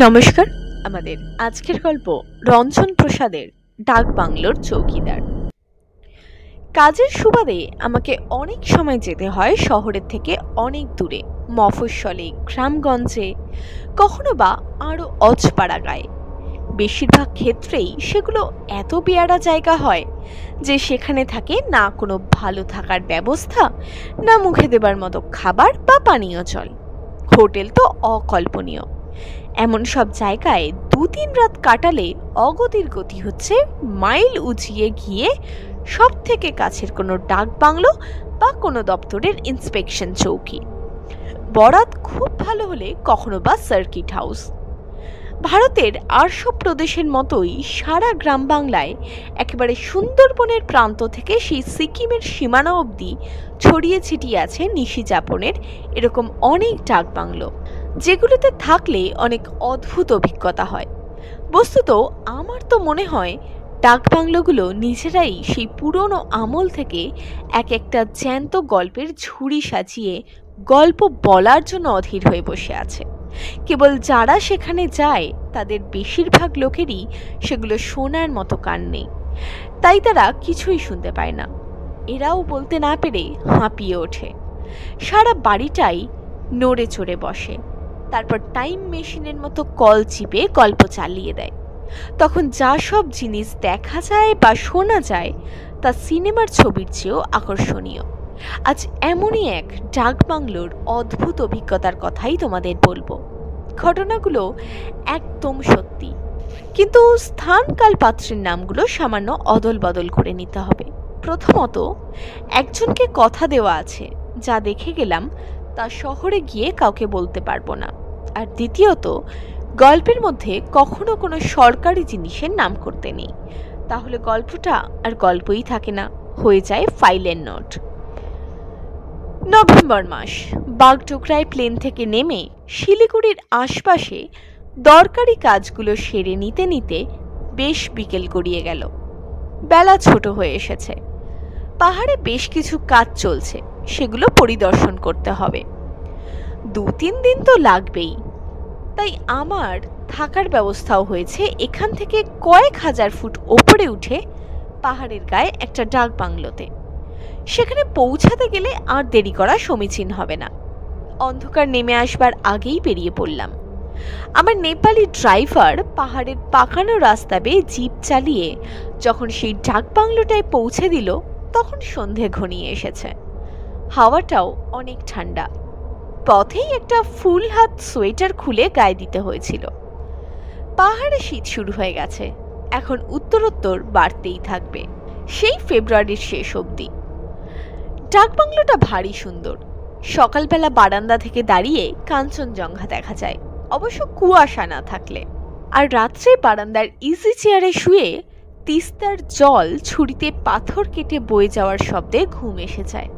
নমস্কার। আমাদের আজকের গল্প রঞ্জন প্রসাদের ডাক বাংলোর চৌকিদার। কাজের সুবাদে আমাকে অনেক সময় যেতে হয় শহরের থেকে অনেক দূরে, মফস্বলে, গ্রামগঞ্জে, কখনো বা আরো অজপাড়া গায়ে। বেশিরভাগ ক্ষেত্রেই সেগুলো এত বেয়ারা জায়গা হয় যে সেখানে থাকে না কোনো ভালো থাকার ব্যবস্থা, না মুখে দেবার মতো খাবার বা পানীয় জল। হোটেল তো অকল্পনীয়। এমন সব জায়গায় 2-3 রাত কাটালে অগতির গতি হচ্ছে মাইল উঁচিয়ে গিয়ে সব থেকে কাছের কোনো ডাক বাংলো বা কোনো দপ্তরের ইন্সপেকশন চৌকি, বরাত খুব ভালো হলে কখনো বা সার্কিট হাউস। ভারতের আর সব প্রদেশের মতোই সারা গ্রাম বাংলায় একেবারে সুন্দরবনের প্রান্ত থেকে সেই সিকিমের সীমানা অবধি ছড়িয়ে ছিটিয়ে আছে নিশি যাপনের এরকম অনেক ডাক বাংলো, যেগুলোতে থাকলে অনেক অদ্ভুত অভিজ্ঞতা হয়। বস্তুত আমার তো মনে হয় ডাক বাংলোগুলো নিজেরাই সেই পুরনো আমল থেকে এক একটা জ্যান্ত গল্পের ঝুড়ি সাজিয়ে গল্প বলার জন্য অধীর হয়ে বসে আছে। কেবল যারা সেখানে যায় তাদের বেশিরভাগ লোকেরই সেগুলো শোনার মতো কান নেই, তাই তারা কিছুই শুনতে পায় না। এরাও বলতে না পেরে হাঁপিয়ে ওঠে, সারা বাড়িটাই নড়ে চড়ে বসে, তারপর টাইম মেশিনের মতো কল চিপে গল্প চালিয়ে দেয়। তখন যা সব জিনিস দেখা যায় বা শোনা যায় তা সিনেমার ছবির চেয়েও আকর্ষণীয়। আজ এমনই এক ডাক বাংলোর অদ্ভুত অভিজ্ঞতার কথাই তোমাদের বলবো। ঘটনাগুলো একদম সত্যি, কিন্তু স্থান কাল পাত্রের নামগুলো সামান্য অদল বদল করে নিতে হবে। প্রথমত, একজনকে কথা দেওয়া আছে যা দেখে গেলাম তা শহরে গিয়ে কাউকে বলতে পারবো না। আর দ্বিতীয়ত, গল্পের মধ্যে কখনো কোনো সরকারি জিনিসের নাম করতে নেই, তাহলে গল্পটা আর গল্পই থাকে না, হয়ে যায় ফাইলের নোট। নভেম্বর মাস। বাগডোগরায় প্লেন থেকে নেমে শিলিগুড়ির আশপাশে দরকারি কাজগুলো সেরে নিতে নিতে বেশ বিকেল গড়িয়ে গেল। বেলা ছোট হয়ে এসেছে। পাহাড়ে বেশ কিছু কাজ চলছে, সেগুলো পরিদর্শন করতে হবে। 2-3 দিন তো লাগবেই, তাই আমার থাকার ব্যবস্থাও হয়েছে এখান থেকে কয়েক হাজার ফুট ওপরে উঠে পাহাড়ের গায়ে একটা ডাক বাংলোতে। সেখানে পৌঁছাতে গেলে আর দেরি করা সমীচীন হবে না। অন্ধকার নেমে আসবার আগেই বেরিয়ে পড়লাম। আমার নেপালি ড্রাইভার পাহাড়ের পাকানো রাস্তা বেয়ে জিপ চালিয়ে যখন সেই ডাক বাংলোটায় পৌঁছে দিল তখন সন্ধে ঘনিয়ে এসেছে। হাওয়াটাও অনেক ঠান্ডা। পথেই একটা ফুল হাত সোয়েটার খুলে গায়ে দিতে হয়েছিল। পাহাড়ে শীত শুরু হয়ে গেছে, এখন উত্তরোত্তর বাড়তেই থাকবে, সেই ফেব্রুয়ারির শেষ অবধি। ডাক বাংলোটা ভারী সুন্দর। সকালবেলা বারান্দা থেকে দাঁড়িয়ে কাঞ্চনজঙ্ঘা দেখা যায়, অবশ্য কুয়াশা না থাকলে। আর রাত্রে বারান্দার ইজি চেয়ারে শুয়ে তিস্তার জল ছুরিতে পাথর কেটে বয়ে যাওয়ার শব্দে ঘুম এসে যায়।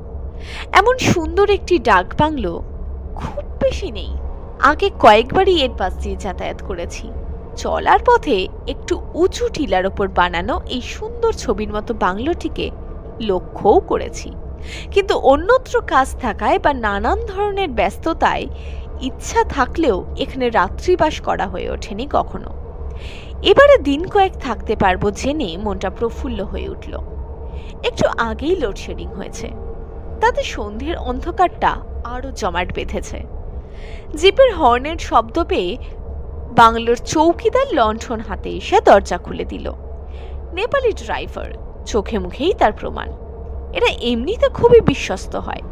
এমন সুন্দর একটি ডাক বাংলো খুব বেশি নেই। আগে কয়েকবারই এর পাশ দিয়ে যাতায়াত করেছি। চলার পথে একটু উঁচু টিলার ওপর বানানো এই সুন্দর ছবির মতো বাংলোটিকে লক্ষ্যও করেছি, কিন্তু অন্যত্র কাজ থাকায় বা নানান ধরনের ব্যস্ততায় ইচ্ছা থাকলেও এখানে রাত্রিবাস করা হয়ে ওঠেনি কখনো। এবারে দিন কয়েক থাকতে পারবো জেনে মনটা প্রফুল্ল হয়ে উঠল। একটু আগেই লোডশেডিং হয়েছে, তাতে সন্ধ্যের অন্ধকারটা আরো জমাট বেঁধেছে। জিপের হর্নের শব্দ পেয়ে বাংলোর চৌকিদার লণ্ঠন হাতে এসে দরজা খুলে দিল। নেপালি ড্রাইভার, চোখে মুখেই তার প্রমাণ। এরা এমনিতে খুবই বিশ্বস্ত হয়।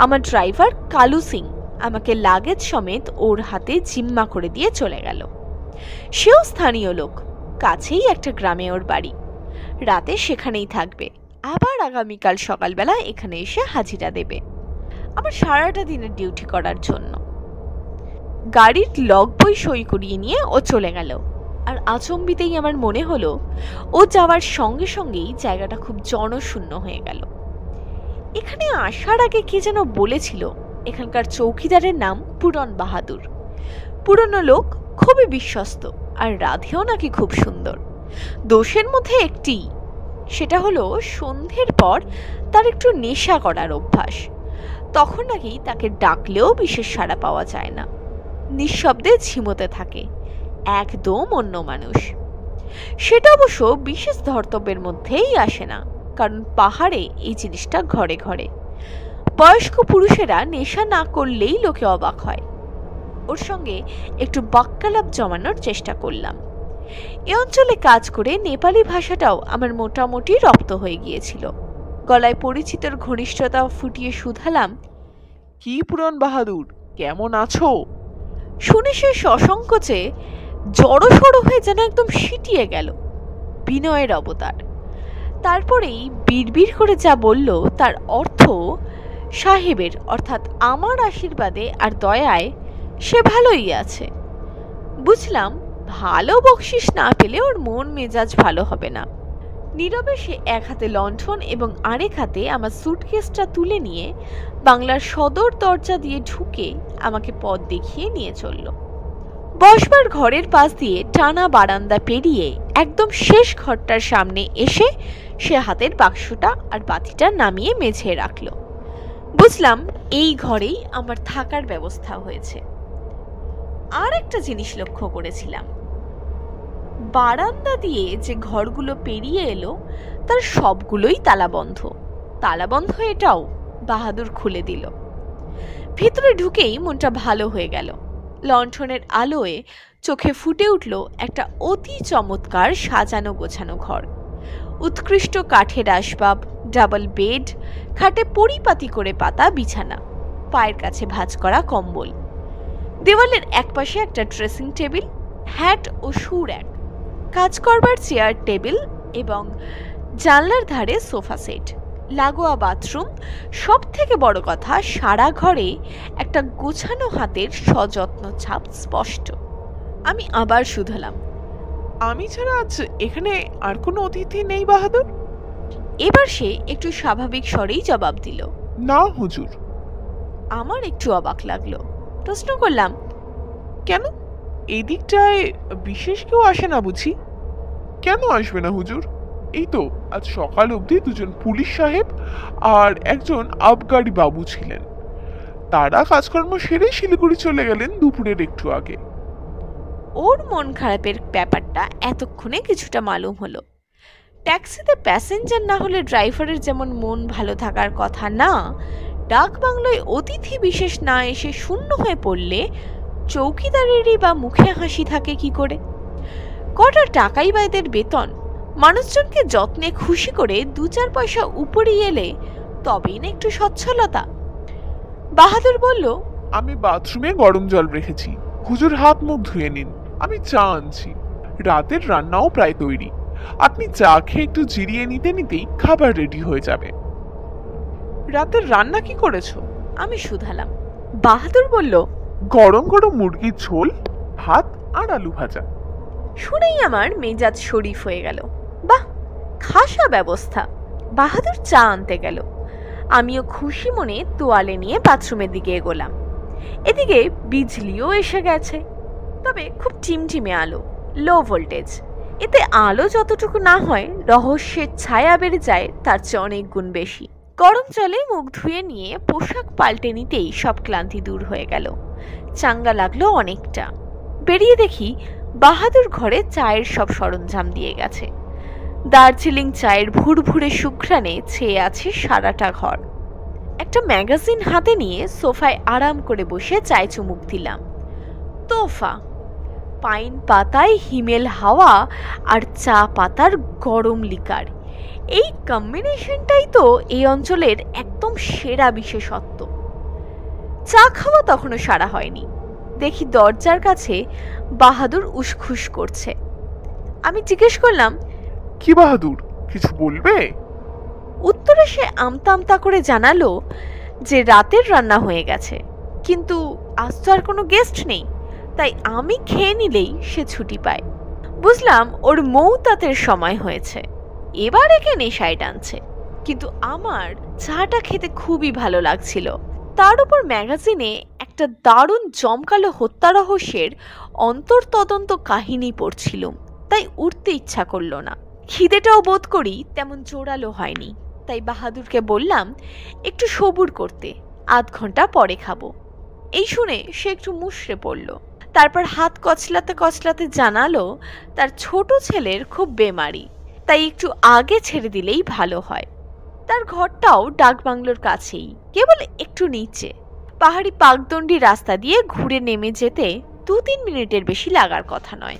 আমার ড্রাইভার কালু সিং আমাকে লাগেজ সমেত ওর হাতে জিম্মা করে দিয়ে চলে গেল। সেও স্থানীয় লোক, কাছেই একটা গ্রামে ওর বাড়ি। রাতে সেখানেই থাকবে, আবার আগামীকাল সকালবেলা এখানে এসে হাজিরা দেবে আমার সারাটা দিনের ডিউটি করার জন্য। গাড়ির লগ বই সই করিয়ে নিয়ে ও চলে গেল। আর আচম্বিতেই আমার মনে হলো ও যাওয়ার সঙ্গে সঙ্গেই জায়গাটা খুব জনশূন্য হয়ে গেল। এখানে আসার আগে কে যেন বলেছিল এখানকার চৌকিদারের নাম পুরন বাহাদুর। পুরনো লোক, খুবই বিশ্বস্ত, আর রাধেও নাকি খুব সুন্দর। দোষের মধ্যে একটি, সেটা হলো সন্ধ্যের পর তার একটু নেশা করার অভ্যাস। তখন নাকি তাকে ডাকলেও বিশেষ সাড়া পাওয়া যায় না, নিঃশব্দে ঝিমোতে থাকে, একদম অন্য মানুষ। সেটা অবশ্য বিশেষ ধর্তব্যের মধ্যেই আসে না, কারণ পাহাড়ে এই জিনিসটা ঘরে ঘরে। বয়স্ক পুরুষেরা নেশা না করলেই লোকে অবাক হয়। ওর সঙ্গে একটু বাক্যালাপ জমানোর চেষ্টা করলাম। এ অঞ্চলে কাজ করে নেপালি ভাষাটাও আমার মোটামুটি রপ্ত হয়ে গিয়েছিল। গলায় পরিচিতর ঘনিষ্ঠতা ফুটিয়ে শুধালাম, কি পুরান বাহাদুর, কেমন আছো? শুনে সে সসংকোচে জড়সড় হয়ে যেন একদম সিটিয়ে গেল। বিনয়ের অবতার। তারপরেই বিড়বিড় করে যা বলল তার অর্থ সাহেবের অর্থাৎ আমার আশীর্বাদে আর দয়ায় সে ভালোই আছে। বুঝলাম ভালো বকশিস না পেলে ওর মন মেজাজ ভালো হবে না। নীরবে সে এক হাতে লণ্ঠন এবং আরেক হাতে আমার সুটকেসটা তুলে নিয়ে বাংলার সদর দরজা দিয়ে ঢুকে আমাকে পথ দেখিয়ে নিয়ে চলল। বসবার ঘরের পাশ দিয়ে টানা বারান্দা পেরিয়ে একদম শেষ ঘরটার সামনে এসে সে হাতের বাক্সটা আর বাতিটা নামিয়ে মেঝে রাখল। বুঝলাম এই ঘরেই আমার থাকার ব্যবস্থা হয়েছে। আর একটা জিনিস লক্ষ্য করেছিলাম, বারান্দা দিয়ে যে ঘরগুলো পেরিয়ে এলো তার সবগুলোই তালাবন্ধ। তালাবন্ধ এটাও বাহাদুর খুলে দিল। ভিতরে ঢুকেই মনটা ভালো হয়ে গেল। লণ্ঠনের আলোয় চোখে ফুটে উঠল একটা অতি চমৎকার সাজানো গোছানো ঘর। উৎকৃষ্ট কাঠের আসবাব, ডাবল বেড, খাটে পরিপাতি করে পাতা বিছানা, পায়ের কাছে ভাঁজ করা কম্বল। দেওয়ালের একপাশে একটা ড্রেসিং টেবিল, হ্যাট ও শু র্যাক, কাজ করবার চেয়ার টেবিল এবং জানলার ধারে সোফা সেট, লাগোয়া বাথরুম। সব থেকে বড় কথা, সারা ঘরে একটা গোছানো হাতের সযত্ন ছাপ স্পষ্ট। আমি আবার শুধালাম, আমি ছাড়া আজ এখানে আর কোনো অতিথি নেই বাহাদুর? এবার সে একটু স্বাভাবিক স্বরেই জবাব দিল, না হুজুর। আমার একটু অবাক লাগলো। প্রশ্ন করলাম, কেন, এই দিকটায় বিশেষ কেউ আসে না বুঝি? কেন আসবে না হুজুর? এই তো আজ সকাল অবধি দুজন পুলিশ সাহেব আর একজন আবগারি বাবু ছিলেন। তারা কাজকর্ম সেরে শিলিগুড়ি চলে গেলেন দুপুরের একটু আগে। ওর মন খারাপের ব্যাপারটা এতক্ষণে কিছুটা মালুম হলো। ট্যাক্সিতে প্যাসেঞ্জার না হলে ড্রাইভারের যেমন মন ভালো থাকার কথা না, ডাক বাংলোয় অতিথি বিশেষ না এসে শূন্য হয়ে পড়লে চৌকিদারেরই বা মুখে হাসি থাকে কি করে? কটা টাকাই বা এদের বেতন। মানুষজনকে যত্নে খুশি করে 2-4 পয়সা উপরে এলে তবেই না একটু সচ্ছলতা। বাহাদুর বলল, আমি বাথরুমে গরম জল রেখেছি, হুজুর হাত মুখ ধুয়ে নিন। আমি চা আনছি, রাতের রান্নাও প্রায় তৈরি। আপনি চা খেয়ে একটু জিরিয়ে নিতে নিতেই খাবার রেডি হয়ে যাবে। রাতের রান্না কি করেছো? আমি শুধালাম। বাহাদুর বলল, গরম গরম মুরগির ঝোল, ভাত আর আলু ভাজা। শুনেই আমার মেজাজ শরীফ হয়ে গেল। বাহ, খাসা ব্যবস্থা। বাহাদুর চা আনতে গেল। আমিও খুশি মনে তোয়ালে নিয়ে বাথরুমের দিকে এগোলাম। এদিকে বিজলিও এসে গেছে, তবে খুব টিমটিমে আলো, লো ভোল্টেজ। এতে আলো যতটুকু না হয় রহস্যের ছায়া বেড়ে যায় তার চেয়ে অনেক গুণ বেশি। গরম জলে মুখ ধুয়ে নিয়ে পোশাক পাল্টে নিতেই সব ক্লান্তি দূর হয়ে গেল। চাঙ্গা লাগলো অনেকটা। বেরিয়ে দেখি বাহাদুর ঘরে চায়ের সব সরঞ্জাম দিয়ে গেছে। দার্জিলিং চায়ের ভুরভুরে সুঘ্রাণে ছেয়ে আছে সারাটা ঘর। একটা ম্যাগাজিন হাতে নিয়ে সোফায় আরাম করে বসে চায় চুমুক দিলাম। তোফা, পাইন পাতায় হিমেল হাওয়া আর চা পাতার গরম লিকার, এই কম্বিনেশনটাই তো এই অঞ্চলের একদম সেরা বিশেষত্ব। চা খাওয়া তখনও সারা হয়নি। দেখি দরজার কাছে বাহাদুর উসখুস করছে। আমি জিজ্ঞেস করলাম, কি বাহাদুর, কিছু বলবে? উত্তরে সে আমতা আমতা করে জানালো যে রাতের রান্না হয়ে গেছে, কিন্তু আজ তো আর কোনো গেস্ট নেই, তাই আমি খেয়ে নিলেই সে ছুটি পায়। বুঝলাম ওর মৌতাতের সময় হয়েছে, এবার একে নেশায় টানছে। কিন্তু আমার চাটা খেতে খুবই ভালো লাগছিল। তার উপর ম্যাগাজিনে একটা দারুণ জমকালো হত্যা রহস্যের অন্তর্তদন্ত কাহিনী পড়ছিলুম, তাই উঠতে ইচ্ছা করলো না। খিদেটাও বোধ করি তেমন জোরালো হয়নি, তাই বাহাদুরকে বললাম একটু সবুর করতে, 1/2 ঘন্টা পরে খাবো। এই শুনে সে একটু মুষড়ে পড়ল। তারপর হাত কচলাতে কচলাতে জানালো তার ছোট ছেলের খুব বেমারি, তাই একটু আগে ছেড়ে দিলেই ভালো হয়। তার ঘরটাও ডাকবাংলোর কাছেই, কেবল একটু নিচে। পাহাড়ি পাকদণ্ডি রাস্তা দিয়ে ঘুরে নেমে যেতে 2-3 মিনিটের বেশি লাগার কথা নয়।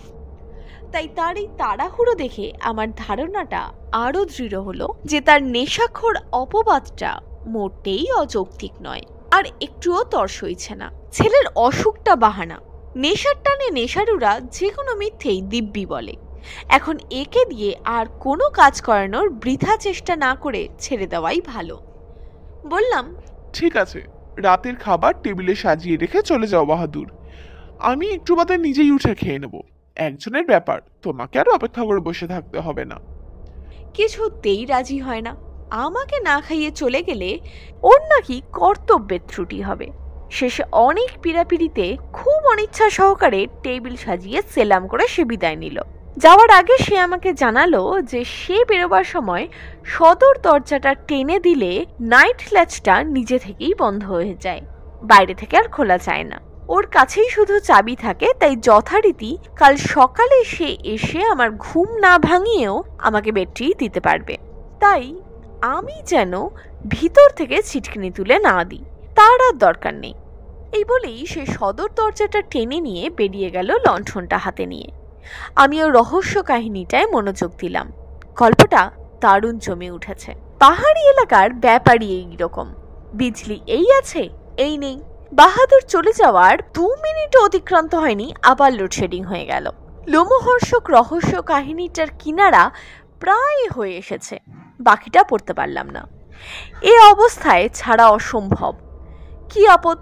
তাই তার এই তাড়াহুড়ো দেখে আমার ধারণাটা আরো দৃঢ় হলো যে তার নেশাখোর অপবাদটা মোটেই অযৌক্তিক নয়, আর একটুও তর সইছে না। ছেলের অসুখটা বাহানা, নেশার টানে নেশারুরা যে কোনো মিথ্যেই দিব্যি বলে। এখন একে দিয়ে আর কোনো কাজ করানোর বৃথা চেষ্টা না করে ছেড়ে দেওয়াই ভালো। বললাম, ঠিক আছে, রাতের খাবার টেবিলে সাজিয়ে রেখে চলে যাও বাহাদুর। আমি একটু বাদে নিজেই উঠে খেয়ে নেব। একজনের ব্যাপার, তোমাকে আর অপেক্ষা করে বসে থাকতে হবে না। কিছুতেই রাজি হয় না। আমাকে না খাইয়ে চলে গেলে ওর নাকি কর্তব্যের ত্রুটি হবে। শেষে অনেক পীড়াপিড়িতে খুব অনিচ্ছা সহকারে টেবিল সাজিয়ে সেলাম করে সে বিদায় নিল। যাওয়ার আগে সে আমাকে জানালো যে সে বেরোবার সময় সদর দরজাটা টেনে দিলে নাইট ল্যাচটা নিজে থেকেই বন্ধ হয়ে যায়, বাইরে থেকে আর খোলা যায় না। ওর কাছেই শুধু চাবি থাকে, তাই যথারীতি কাল সকালে সে এসে আমার ঘুম না ভাঙিয়েও আমাকে বেডটি দিতে পারবে। তাই আমি যেন ভিতর থেকে ছিটকিনি তুলে না দিই, তার আর দরকার নেই। এই বলেই সে সদর দরজাটা টেনে নিয়ে বেরিয়ে গেল লণ্ঠনটা হাতে নিয়ে। আমিও রহস্য কাহিনীটায় মনোযোগ দিলাম। গল্পটা দারুণ জমে উঠেছে। পাহাড়ি এলাকার ব্যাপারই এইরকম, বিজলি এই আছে এই নেই। বাহাদুর চলে যাওয়ার 2 মিনিটও অতিক্রান্ত হয়নি, আবার লোডশেডিং হয়ে গেল। লোমহর্ষক রহস্য কাহিনীটার কিনারা প্রায় হয়ে এসেছে, বাকিটা পড়তে পারলাম না। এ অবস্থায় ছাড়া অসম্ভব। কি আপদ,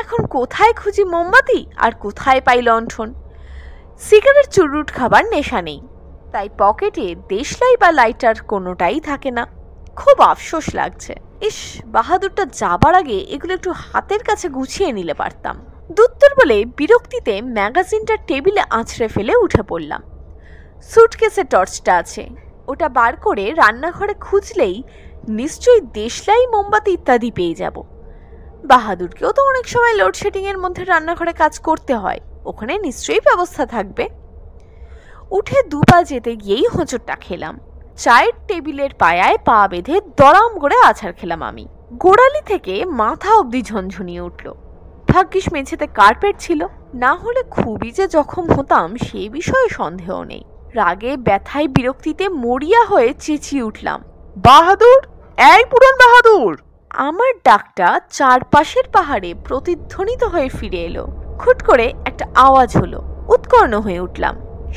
এখন কোথায় খুঁজি মোমবাতি আর কোথায় পাই লণ্ঠন? সিগারেট চুরুট খাবার নেশা নেই, তাই পকেটে দেশলাই বা লাইটার কোনোটাই থাকে না। খুব আফসোস লাগছে। ইস, বাহাদুরটা যাবার আগে এগুলো একটু হাতের কাছে গুছিয়ে নিলে পারতাম। দুত্তর বলে বিরক্তিতে ম্যাগাজিনটা টেবিলে আছড়ে ফেলে উঠে পড়লাম। সুটকেসে টর্চটা আছে, ওটা বার করে রান্নাঘরে খুঁজলেই নিশ্চয়ই দেশলাই, মোমবাতি ইত্যাদি পেয়ে যাব। বাহাদুরকেও তো অনেক সময় লোডশেডিং এর মধ্যে রান্নাঘরে কাজ করতে হয়, ওখানে নিশ্চয়ই ব্যবস্থা থাকবে। উঠে 2 পা যেতে গিয়েই হোঁচটটা খেলাম। চায়ের টেবিলের পায়ায় পা বেঁধে দরাম করে আছাড় খেলাম আমি। গোড়ালি থেকে মাথা অবধি ঝনঝনিয়ে উঠল। ভাগ্যিস মেঝেতে কার্পেট ছিল, না হলে খুবই যে জখম হতাম সে বিষয়ে সন্দেহ নেই। রাগে ব্যথায় বিরক্তিতে মরিয়া হয়ে চেঁচিয়ে উঠলাম, বাহাদুর, এই পুরন বাহাদুর! আমার ডাকটা চারপাশের পাহাড়ে প্রতিধ্বনিত হয়ে ফিরে এলো। খুট করে একটা আওয়াজ হলো, উৎকর্ণ হয়ে উঠলাম।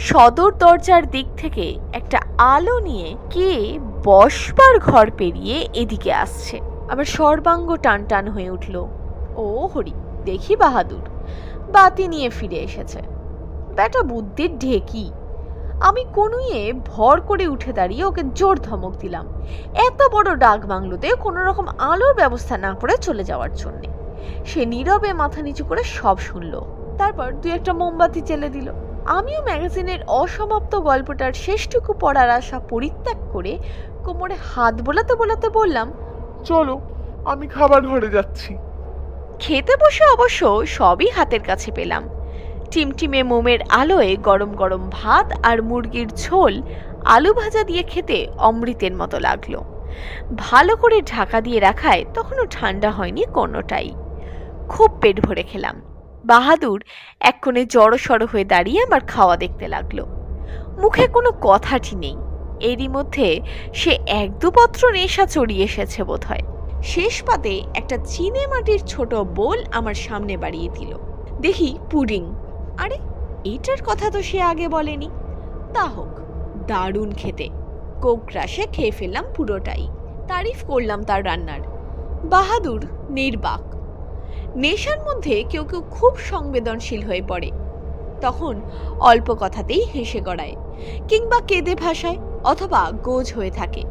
সদর দরজার দিক থেকে একটা আলো নিয়ে কে বসবার ঘর পেরিয়ে এদিকে আসছে। আবার সর্বাঙ্গ টান টান হয়ে উঠল। ও হরি, দেখি বাহাদুর বাতি নিয়ে ফিরে এসেছে। ব্যাটা বুদ্ধির ঢেকি। আমি কনুইয়ে ভর করে উঠে দাঁড়িয়ে ওকে জোর ধমক দিলাম এত বড় ডাক বাংলোতে কোনো রকম আলোর ব্যবস্থা না করে চলে যাওয়ার জন্য। সে নীরবে মাথা নিচু করে সব শুনল, তারপর 2-1টা মোমবাতি জ্বেলে দিল। আমিও ম্যাগাজিনের অসমাপ্ত গল্পটার শেষটুকু পড়ার আশা পরিত্যাগ করে কোমরে হাত বোলাতে বোলাতে বললাম, চলো, আমি খাবার ঘরে যাচ্ছি। খেতে বসে অবশ্য সবই হাতের কাছে পেলাম। টিমটিমে মোমের আলোয় গরম গরম ভাত আর মুরগির ঝোল আলু ভাজা দিয়ে খেতে অমৃতের মতো লাগলো। ভালো করে ঢাকা দিয়ে রাখায় তখনও ঠান্ডা হয়নি কোনোটাই। খুব পেট ভরে খেলাম। বাহাদুর এক কোণে জড়সড় হয়ে দাঁড়িয়ে আমার খাওয়া দেখতে লাগলো। মুখে কোনো কথাটি নেই। এরই মধ্যে সে 1-2 পত্র নেশা চড়িয়ে এসেছে বোধহয়। শেষ পাতে একটা চিনে মাটির ছোট বোল আমার সামনে বাড়িয়ে দিল। দেখি পুডিং। আরে, এইটার কথা তো সে আগে বলেনি। তা হোক, দারুণ খেতে। কোক রাশে খেয়ে ফেললাম পুরোটাই। তারিফ করলাম তার রান্নার। বাহাদুর নির্বাক। নেশার মধ্যে কেউ কেউ খুব সংবেদনশীল হয়ে পড়ে, তখন অল্প কথাতেই হেসে গড়ায়, কিংবা কেঁদে ভাসায়, অথবা গোজ হয়ে থাকে।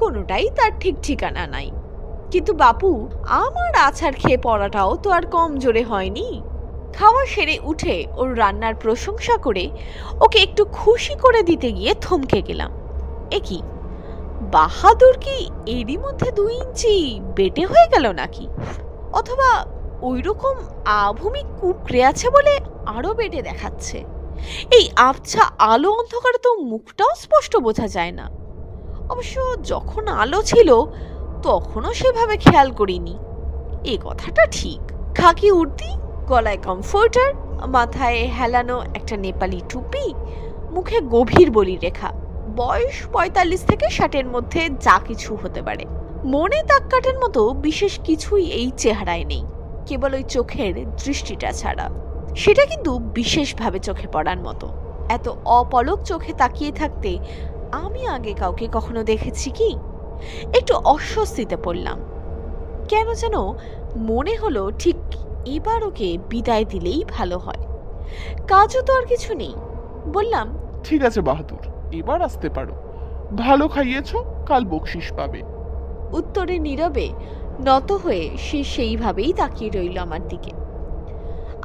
কোনোটাই তার ঠিক ঠিকানা নাই। কিন্তু বাপু আমার আছাড় খেয়ে পড়াটাও তো আর কম জোরে হয়নি। খাওয়া সেরে উঠে ওর রান্নার প্রশংসা করে ওকে একটু খুশি করে দিতে গিয়ে থমকে গেলাম। কি বাহাদুর কি এরই মধ্যে 2 ইঞ্চি বেটে হয়ে গেল নাকি? অথবা ওই রকম আভূমি কুকড়ে আছে বলে আরো বেটে দেখাচ্ছে। এই আবছা আলো অন্ধকারে তো মুখটাও স্পষ্ট বোঝা যায় না। অবশ্য যখন আলো ছিল তখনও সেভাবে খেয়াল করিনি, এ কথাটা ঠিক। খাকি উর্দি, গলায় কমফোর্টার, মাথায় হেলানো একটা নেপালি টুপি, মুখে গভীর বলি রেখা, বয়স ৪৫ থেকে ৬০-এর মধ্যে যা কিছু হতে পারে। মনে দাগ কাটার মতো বিশেষ কিছুই এই চেহারায় নেই, কেবল ওই চোখের দৃষ্টিটা ছাড়া। সেটা কিন্তু বিশেষভাবে চোখে পড়ার মতো। এত অপলক চোখে তাকিয়ে থাকতে আমি আগে কাউকে কখনো দেখেছি কি? একটু অস্বস্তিতে পড়লাম। কেন যেন মনে হলো ঠিক এবার ওকে বিদায় দিলেই ভালো হয়। কাজও তো আর কিছু নেই। বললাম, ঠিক আছে বাহাদুর, এবার আসতে পারো। ভালো খাইয়েছো, কাল বকশিস পাবে। উত্তরে নীরবে নত হয়ে সে সেইভাবেই তাকিয়ে রইল আমার দিকে।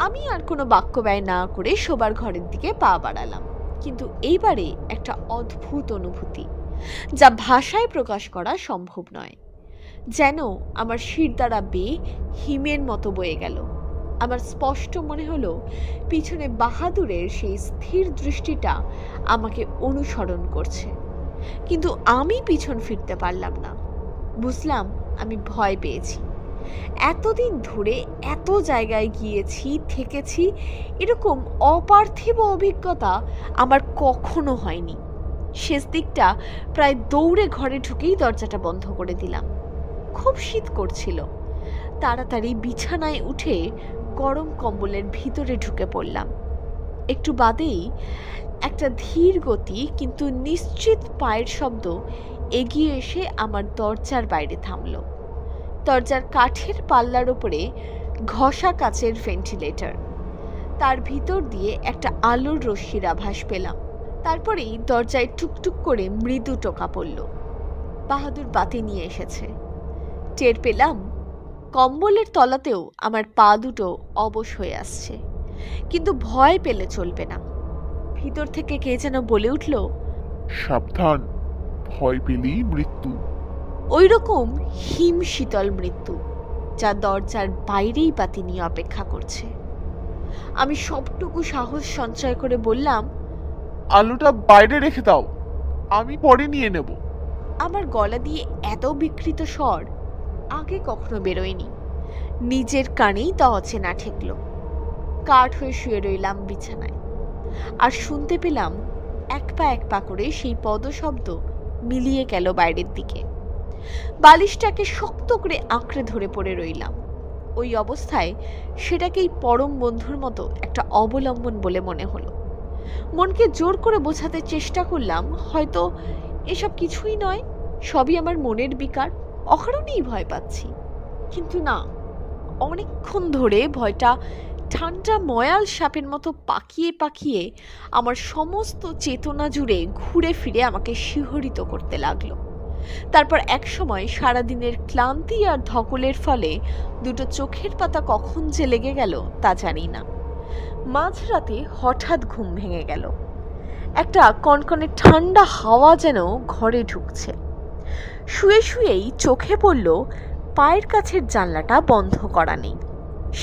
আমি আর কোনো বাক্য ব্যয় না করে শোবার ঘরের দিকে পা বাড়ালাম। কিন্তু এইবারে একটা অদ্ভুত অনুভূতি, যা ভাষায় প্রকাশ করা সম্ভব নয়, যেন আমার শির দ্বারা বেয়ে হিমের মতো বয়ে গেল। আমার স্পষ্ট মনে হলো পিছনে বাহাদুরের সেই স্থির দৃষ্টিটা আমাকে অনুসরণ করছে, কিন্তু আমি পিছন ফিরতে পারলাম না। বুঝলাম আমি ভয় পেয়েছি। এতদিন ধরে এত জায়গায় গিয়েছি, থেকেছি, এরকম অপার্থিব অভিজ্ঞতা আমার কখনো হয়নি। শেষ দিকটা প্রায় দৌড়ে ঘরে ঢুকেই দরজাটা বন্ধ করে দিলাম। খুব শীত করছিল। তাড়াতাড়ি বিছানায় উঠে গরম কম্বলের ভিতরে ঢুকে পড়লাম। একটু বাদেই একটা ধীর গতি কিন্তু নিশ্চিত পায়ের শব্দ এগিয়ে এসে আমার দরজার বাইরে থামল। দরজার কাঠের পাল্লার ওপরে ঘষা কাচের ভেন্টিলেটর, তার ভিতর দিয়ে একটা আলোর রশ্মির আভাস পেলাম। তারপরেই দরজায় টুকটুক করে মৃদু টোকা পড়ল। বাহাদুর বাতি নিয়ে এসেছে। টের পেলাম কম্বলের তলাতেও আমার পা দুটো অবশ হয়ে আসছে। কিন্তু ভয় পেলে চলবে না। ভিতর থেকে কে যেন বলে উঠল, সাবধান, ভয় পেলেই মৃত্যু। ওই রকম হিম শীতল মৃত্যু, যা দরজার বাইরেই বাতি নিয়ে অপেক্ষা করছে। আমি সবটুকু সাহস সঞ্চয় করে বললাম, আলোটা বাইরে রেখে দাও, আমি পরে নিয়ে নেব। আমার গলা দিয়ে এত বিকৃত স্বর আগে কখনো বেরোয়নি। নিজের কানেই তা অচেনা ঠেকল। কাঠ হয়ে শুয়ে রইলাম বিছানায়, আর শুনতে পেলাম এক পা করে সেই পদশব্দ মিলিয়ে গেল বাইরের দিকে। বালিশটাকে শক্ত করে আঁকড়ে ধরে পড়ে রইলাম। ওই অবস্থায় সেটাকেই পরম বন্ধুর মতো একটা অবলম্বন বলে মনে হলো। মনকে জোর করে বোঝাতে চেষ্টা করলাম হয়তো এসব কিছুই নয়, সবই আমার মনের বিকার, অকারণেই ভয় পাচ্ছি। কিন্তু না, অনেকক্ষণ ধরে ভয়টা ঠান্ডা ময়াল সাপের মতো পাকিয়ে পাকিয়ে আমার সমস্ত চেতনা জুড়ে ঘুরে ফিরে আমাকে শিহরিত করতে লাগলো। তারপর এক সময় সারাদিনের ক্লান্তি আর ধকলের ফলে দুটো চোখের পাতা কখন যে লেগে গেল তা জানি না। মাঝরাতে হঠাৎ ঘুম ভেঙে গেল। একটা কনকনে ঠান্ডা হাওয়া যেন ঘরে ঢুকছে। শুয়ে শুয়েই চোখে পড়ল পায়ের কাছের জানলাটা বন্ধ করা নেই,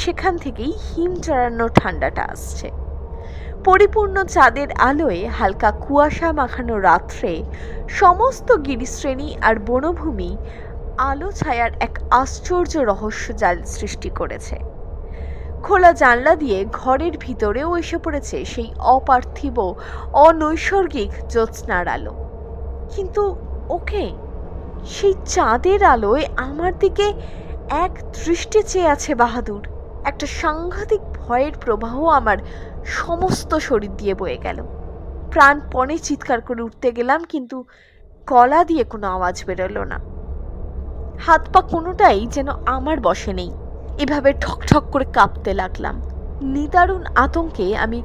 সেখান থেকেই হিম চড়ানো ঠান্ডাটা আসছে। পরিপূর্ণ চাঁদের আলোয় হালকা কুয়াশা মাখানো রাত্রে সমস্ত গিরিশ্রেণী আর বনভূমি আলো ছায়ার এক আশ্চর্য রহস্যজাল সৃষ্টি করেছে। খোলা জানলা দিয়ে ঘরের ভিতরেও এসে পড়েছে সেই অপার্থিব অনৈসর্গিক জ্যোৎস্নার আলো। কিন্তু ওকে, সেই চাঁদের আলোয় আমার দিকে এক দৃষ্টি চেয়ে আছে বাহাদুর। একটা সাংঘাতিক ভয়ের প্রবাহ আমার সমস্ত শরীর দিয়ে বয়ে গেল। প্রাণপণে চিৎকার করে উঠতে গেলাম, কিন্তু গলা দিয়ে কোনো আওয়াজ বেরোলো না। হাত পা কোনোটাই যেন আমার বশে নেই। এভাবে ঠকঠক করে কাঁপতে লাগলাম। নিদারুণ আতঙ্কে আমি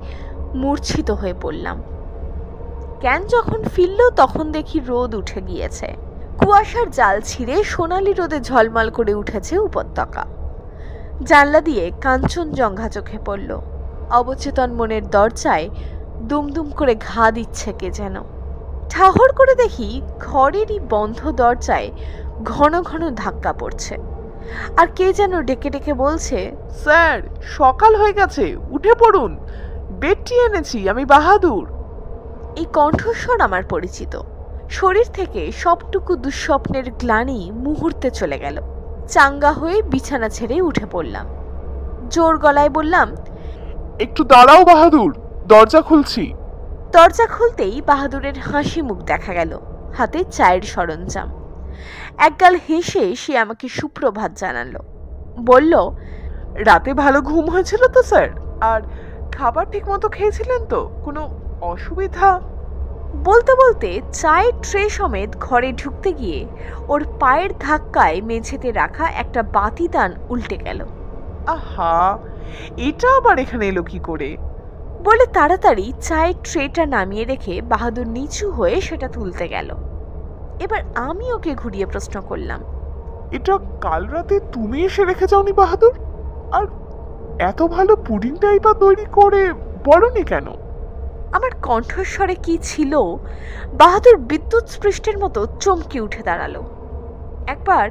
মূর্ছিত হয়ে পড়লাম। জ্ঞান যখন ফিরল তখন দেখি রোদ উঠে গিয়েছে। কুয়াশার জাল ছিঁড়ে সোনালি রোদে ঝলমল করে উঠেছে উপত্যকা। জানলা দিয়ে কাঞ্চনজঙ্ঘা চোখে পড়ল। অবচেতন মনের দরজায় দুমদুম করে ঘা দিচ্ছে কে যেন। ঠাহর করে দেখি ঘরেরই বন্ধ দরজায় ঘন ঘন ধাক্কা পড়ছে। আর কে যেন ডেকে ডেকে বলছে, স্যার সকাল হয়ে গেছে, উঠে পড়ুন, বেডটি এনেছি, আমি বাহাদুর। এই কণ্ঠস্বর আমার পরিচিত। শরীর থেকে সবটুকু দুঃস্বপ্নের গ্লানি মুহূর্তে চলে গেল। চাঙ্গা হয়ে বিছানা ছেড়ে উঠে পড়লাম। জোর গলায় বললাম, একটু দাঁড়াও বাহাদুর, দরজা খুলছি। দরজা খুলতেই বাহাদুরের হাসি মুখ দেখা গেল, হাতে চায়ের সরঞ্জাম। একগাল হেসে সে আমাকে সুপ্রভাত জানালো। বলল, রাতে ভালো ঘুম হয়েছিল তো স্যার? আর খাবার ঠিক মতো খেয়েছিলেন তো? কোনো অসুবিধা? বলতে বলতে চায়ের ট্রে সমেত ঘরে ঢুকতে গিয়ে ওর পায়ের ধাক্কায় মেঝেতে রাখা একটা বাতিদান উল্টে গেল। আহা, এটা আবার এখানে এলো কি করে? বলে তাড়াতাড়ি চায়ের ট্রেটা নামিয়ে রেখে বাহাদুর নিচু হয়ে সেটা তুলতে গেল। এবার আমি ওকে ঘুরিয়ে প্রশ্ন করলাম, এটা কাল রাতে তুমি এসে রেখে যাওনি বাহাদুর? আর এত ভালো পুডিংটাই বা তৈরি করে বলনি কেন? আমার কণ্ঠস্বরে কি ছিল, বাহাদুর বিদ্যুৎ স্পৃষ্টের মতো চমকে উঠে দাঁড়ালো। একবার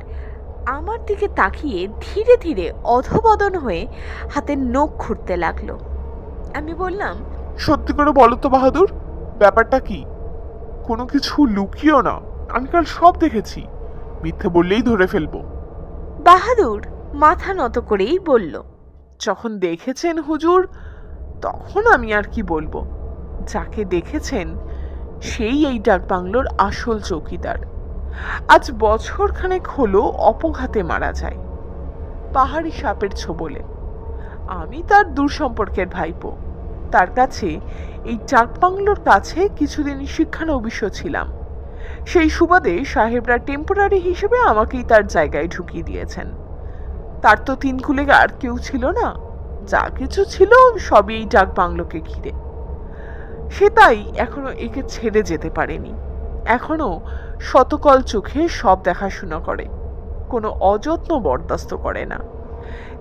আমার দিকে তাকিয়ে ধীরে ধীরে অধবদন হয়ে হাতের নখ খুঁড়তে লাগলো। আমি বললাম, সত্যি করে বলো তো বাহাদুর, ব্যাপারটা কি? কোনো কিছু লুকিও না, আমি কাল সব দেখেছি, মিথ্যে বললেই ধরে ফেলবো। বাহাদুর মাথা নত করেই বলল, যখন দেখেছেন হুজুর, তখন আমি আর কি বলবো। যাকে দেখেছেন সেই এই ডাক বাংলোর আসল চৌকিদার। আজ বছরখানেক হলো অপঘাতে মারা যায়, পাহাড়ি সাপের ছোবলে। আমি তার দূর সম্পর্কের ভাইপো। তার কাছে এই ডাক বাংলোর কাছে কিছুদিন শিক্ষানবিশ ছিলাম। সেই সুবাদে সাহেবরা টেম্পোরারি হিসেবে আমাকেই তার জায়গায় ঢুকিয়ে দিয়েছেন। তার তো তিন কুলে আর কেউ ছিল না, যা কিছু ছিল সবই এই ডাক বাংলোকে ঘিরে। সে তাই এখনো একে ছেড়ে যেতে পারেনি। এখনো শতকল চোখে সব দেখাশোনা করে, কোনো অযত্ন বরদাস্ত করে না।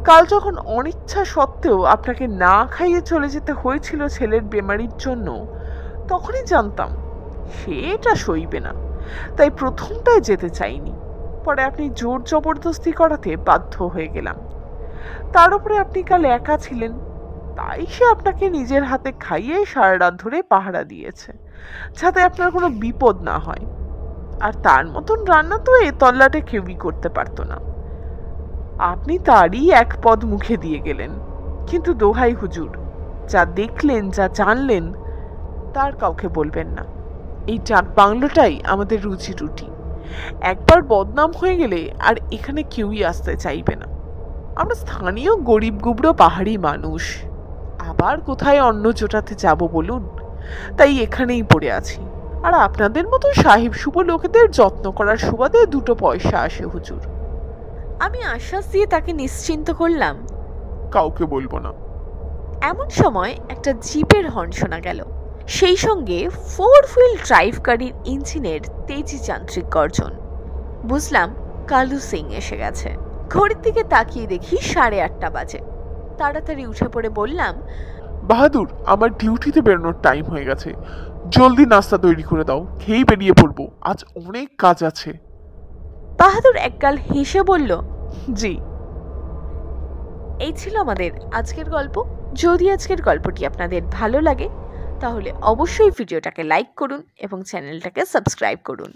কাল যখন অনিচ্ছা সত্ত্বেও আপনাকে না খাইয়ে চলে যেতে হয়েছিল ছেলের বেমারির জন্য, তখনই জানতাম সে এটা সইবে না, তাই প্রথমটায় যেতে চাইনি। পরে আপনি জোর জবরদস্তি করাতে বাধ্য হয়ে গেলাম। তার উপরে আপনি কাল একা ছিলেন, তাই সে আপনাকে নিজের হাতে খাইয়ে সারা রাত ধরে পাহারা দিয়েছে, যাতে আপনার কোনো বিপদ না হয়। আর তার মতন রান্না তো এ তল্লাটে কেউই করতে পারতো না। আপনি তারই এক পদ মুখে দিয়ে গেলেন। কিন্তু দোহাই হুজুর, যা দেখলেন, যা জানলেন, তার কাউকে বলবেন না। এই ডাক বাংলোটাই আমাদের রুজি রুটি। একবার বদনাম হয়ে গেলে আর এখানে কেউই আসতে চাইবে না। আমরা স্থানীয় গরিব গুবড়ো পাহাড়ি মানুষ, আবার কোথায় অন্ন জোটাতে যাব বলুন? তাই এখানেই পড়ে আছি। আর আপনাদের মতো সাহেব শুভ লোকেদের যত্ন করার সুবাদে দুটো পয়সা আসে হুজুর। আমি আশ্বাস দিয়ে তাকে নিশ্চিন্ত করলাম, কাউকে বলবো না। এমন সময় একটা জিপের হর্ন শোনা গেল, সেই সঙ্গে 4 হুইল ড্রাইভ গাড়ির ইঞ্জিনের তেজি যান্ত্রিক গর্জন। বুঝলাম কালু সিং এসে গেছে। ঘড়ির দিকে তাকিয়ে দেখি 8:30 বাজে। তাড়াতাড়ি উঠে পড়ে বললাম, বাহাদুর, আমার ডিউটিতে বেরোনোর টাইম হয়ে গেছে, জলদি নাস্তা তৈরি করে দাও, খেয়েই বেরিয়ে পড়বো, আজ অনেক কাজ আছে। বাহাদুর একগাল হেসে বলল, জি। এই ছিল আমাদের আজকের গল্প। যদি আজকের গল্পটি আপনাদের ভালো লাগে তাহলে অবশ্যই ভিডিওটাকে লাইক করুন এবং চ্যানেলটাকে সাবস্ক্রাইব করুন।